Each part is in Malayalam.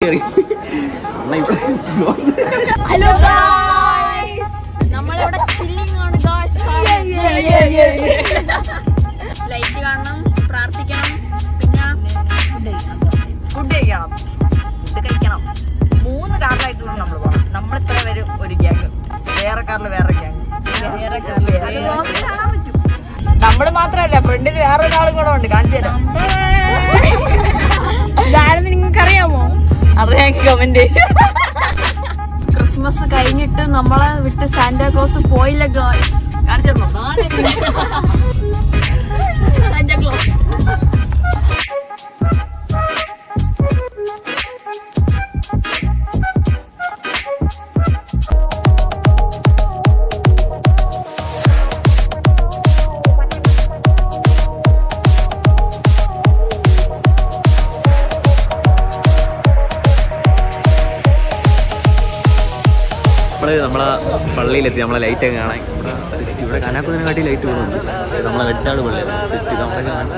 ഹലോ ഗായ്സ്, നമ്മളിവിടെ ചില്ലിംഗ് ആണ് ഗായ്സ്. ലൈറ്റ് കാണണം, പ്രാർത്ഥിക്കണം, പിന്നെ ഫുഡ് കഴിക്കണം. ഫുഡ് കഴിക്കണം. 3 കാറിലായിട്ടുള്ള നമ്മൾ പോകണം. നമ്മൾ ഇത്ര പേര് ഒരു ഗ്യാങ്, വേറെ കാറിൽ വേറെ ഗ്യാങ്, വേറെ കാറിൽ കാണാൻ പറ്റും. നമ്മള് മാത്രല്ല, ഫ്രണ്ടിൽ വേറൊരാളും കൂടെ ഉണ്ട്. കാണിച്ചു തരാം. ഇതാരെന്ന് നിങ്ങൾക്ക് അറിയാമോ? അറിയാം, കമന്റ്. ക്രിസ്മസ് കഴിഞ്ഞിട്ട് നമ്മളെ വിട്ട് സാന്റാക്ലോസ് പോയില്ല ഗായ്സ്. കാണിച്ചു തരണോ? സാന്റാക്ലോസ് നമ്മളെ പള്ളിയിലെത്തി. നമ്മളെ ലൈറ്റൊക്കെ കാണാൻ ഇവിടെ കനാക്കുന്നതിനെക്കാട്ടി ലൈറ്റ് പോകുന്നുണ്ട്. നമ്മളെ വെട്ടാട് പള്ളിയാണ് സെറ്റ് നമ്മളൊക്കെ കാണാൻ.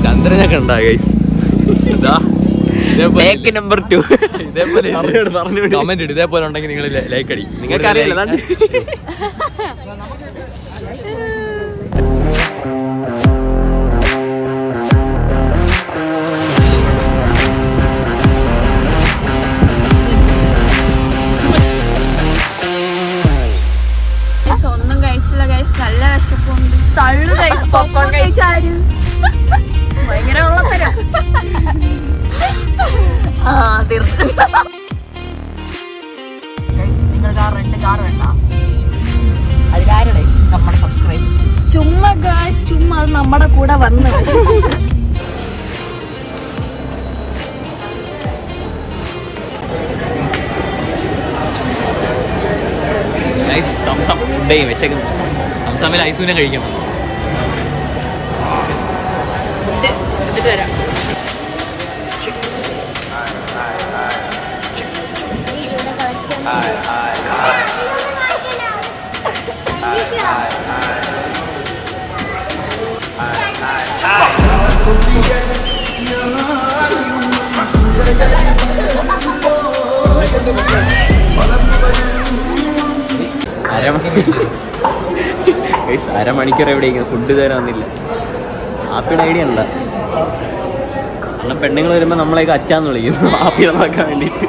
ചന്ദ്രനൊക്കെ ഉണ്ടാ ഗൈസ്. നമ്പർ 2 ഇതേപോലെ കമന്റ് ഇടും. ഇതേപോലെ ഉണ്ടെങ്കിൽ നിങ്ങൾ ലൈക്ക് അടി. നിങ്ങൾക്ക് അറിയില്ല. ഒന്നും കഴിച്ചില്ല ഗൈസ്. നല്ല വിശപ്പുണ്ട്. തള്ളു ഗൈസ്. പോപ്കോൺ കഴിച്ചാല് ഭയങ്കര ഉള്ളത്തരം. നിങ്ങൾ റെഡ് കാർ വേണ്ട. അതിലാരുടെ നമ്മുടെ സബ്സ്ക്രൈബേഴ്സ്. ചുമ്മാ ഗൈസ്, ചുമ്മാ അത് നമ്മുടെ കൂടെ വന്ന് വിശക്കുന്നു. സംസാമിൽ ഐസൂനെ കഴിക്കണം. എടുത്തിട്ട് വരാം. അരമണിക്കൂർ എവിടെയെങ്കിലും ഫുഡ് തരാന്നില്ല. ആപ്പിയുടെ ഐഡിയ ഉണ്ട. കാരണം പെണ്ണുങ്ങൾ വരുമ്പോൾ നമ്മളെയൊക്കെ അച്ചാന്ന് വിളിക്കും ആപ്പി നോക്കാൻ വേണ്ടിയിട്ട്.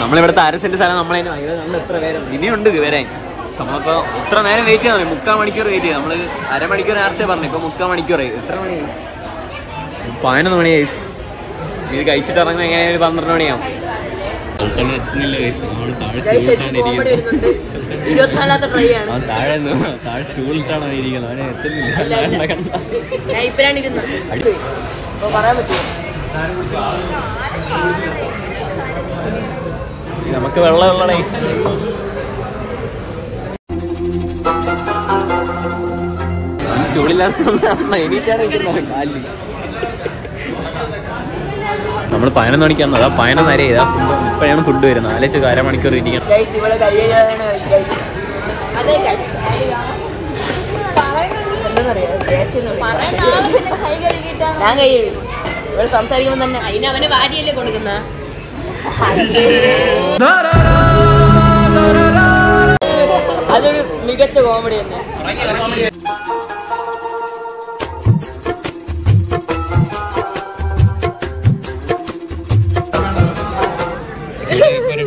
നമ്മളിവിടുത്തെ 1/2 സെന്റ് സ്ഥലം നമ്മളതിന് നമ്മൾ എത്ര പേരും ഇനിയുണ്ട് വരാൻ. നമ്മളിപ്പോ ഇത്ര നേരം വെയിറ്റ് ചെയ്യാൻ 3/4 മണിക്കൂർ വെയിറ്റ് ചെയ്യാം. നമ്മള് 1/2 മണിക്കൂർ നേരത്തെ പറഞ്ഞു. ഇപ്പൊ 3/4 മണിക്കൂറായി. എത്ര മണിയായി? 11 മണിയായി. ഇത് കഴിച്ചിട്ട് ഇറങ്ങുന്ന എങ്ങനെയാ? 12 മണിയാവും. താഴെ സ്റ്റൂളിട്ടാണോ ഇരിക്കുന്നത്? അവനെ എത്തുന്നില്ല. നമുക്ക് വെള്ളമുള്ളടേ. സ്റ്റൂളില്ലാത്ത എനിക്കാണ് കാലിൽ. നമ്മൾ 11 മണിക്കാണ്. അതാ 11 നേരം ചെയ്താ ഇപ്പോഴാണ് ഫുഡ് വരുന്നത്. ആലോചിച്ച് 1/2 മണിക്കൂർ ഇരിക്കണം. ഞാൻ കൈ കഴുകും. ഇവിടെ സംസാരിക്കുമ്പോ തന്നെ അതിന് അവന് ഭാര്യയല്ലേ കൊടുക്കുന്ന. അതൊരു മികച്ച കോമഡി തന്നെ.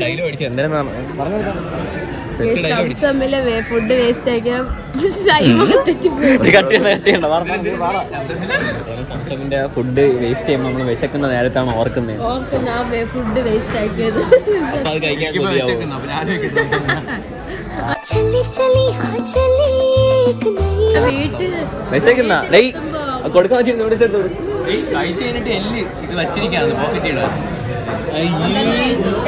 ഡയലോഗ് അടിച്ചു. എന്തായാലും ഫുഡ് വേസ്റ്റ് ആക്കിയ ഫുഡ് വേസ്റ്റ് ചെയ്യുമ്പോൾ നമ്മൾ വിശക്കുന്ന നേരത്താണ് ഓർക്കുന്നത്. ഫുഡ് വേസ്റ്റ് ആക്കിയത് അത് കഴിക്കാൻ വിശക്കുന്ന കൊടുക്കാൻ വെച്ചിരുന്നു. കഴിച്ചു കഴിഞ്ഞിട്ട് എല്ല് ഇത് വച്ചിരിക്കാണ് പോക്കറ്റ് ഇടാൻ.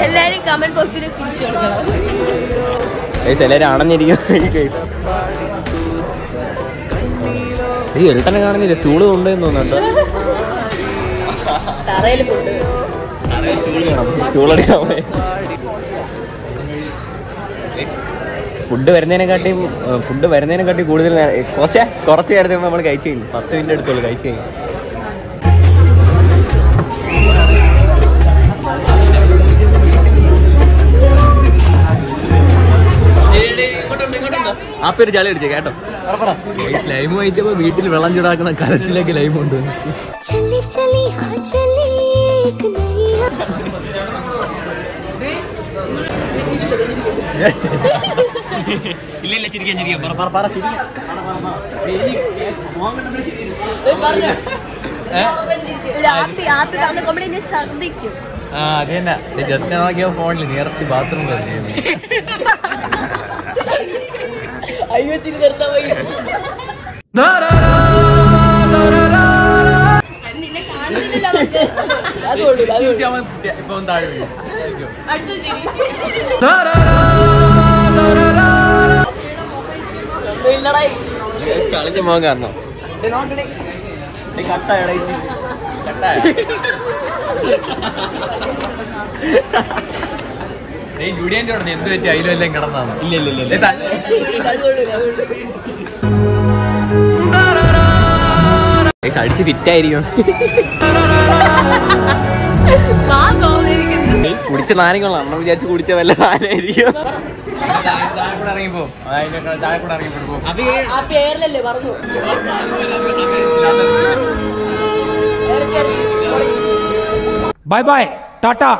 എല്ലാരും കമന്റ് ബോക്സിൽ തിരിച്ചു കൊടുക്കണം. എല്ലാരും അടഞ്ഞിരിക്കും. ഈ എൽട്ടനെ കാണുന്നില്ല, സ്റ്റൂള് കൊണ്ടുവന്ന് തോന്നുന്നുണ്ടോ? ഫുഡ് വരുന്നതിനെക്കാട്ടി കൂടുതൽ കുറച്ച് നേരത്തെ നമ്മൾ കഴിച്ചു കഴിഞ്ഞു. 10 മിനിറ്റ് എടുത്തോളൂ കഴിച്ചു കഴിഞ്ഞു. ആ പേര് ചളി അടിച്ചേ കേട്ടോ. ലൈമ് കഴിച്ചപ്പോ വീട്ടിൽ വെള്ളം ചൂടാക്കുന്ന കലത്തിലേക്ക് ലൈമ് കൊണ്ടുവന്നു. ഇല്ല ചിരിക്കാൻ ഛർദിക്കും. അത് തന്നെ. ജസ്റ്റ് നോക്കിയ ഫോണിൽ നിയറസ്റ്റ് ബാത്റൂം തന്നെ. അയ്യോ ചിരി നിർത്താൻ വയ്യ. ചളിഞ്ഞ മോൻ കാരണം ജൂഡിയന്റെ ഉടനെ എന്ത് പറ്റി അതിലും എല്ലാം കിടന്നാണ്. ഇല്ല അടിച്ച് ഫിറ്റായിരിക്കും. കുടിച്ച നാരങ്ങളും അമ്മ വിചാരിച്ച് കുടിച്ച വല്ല നാരായിരിക്കും. ഇറങ്ങിപ്പോ പേരിലല്ലേ പറഞ്ഞു. Bye bye tata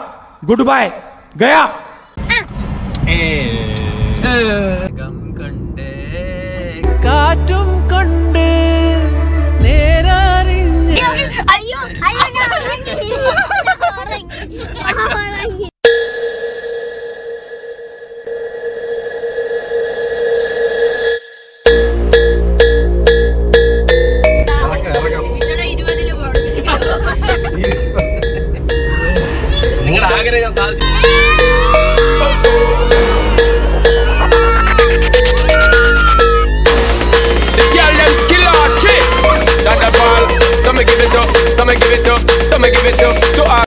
good bye गया. കാറ്റും കൊണ്ട് നേരറിഞ്ഞ് അയ്യോ നിങ്ങളുടെ ആഗ്രഹം സാധിച്ചു. That ball, some give it up, some give it up, some give it up to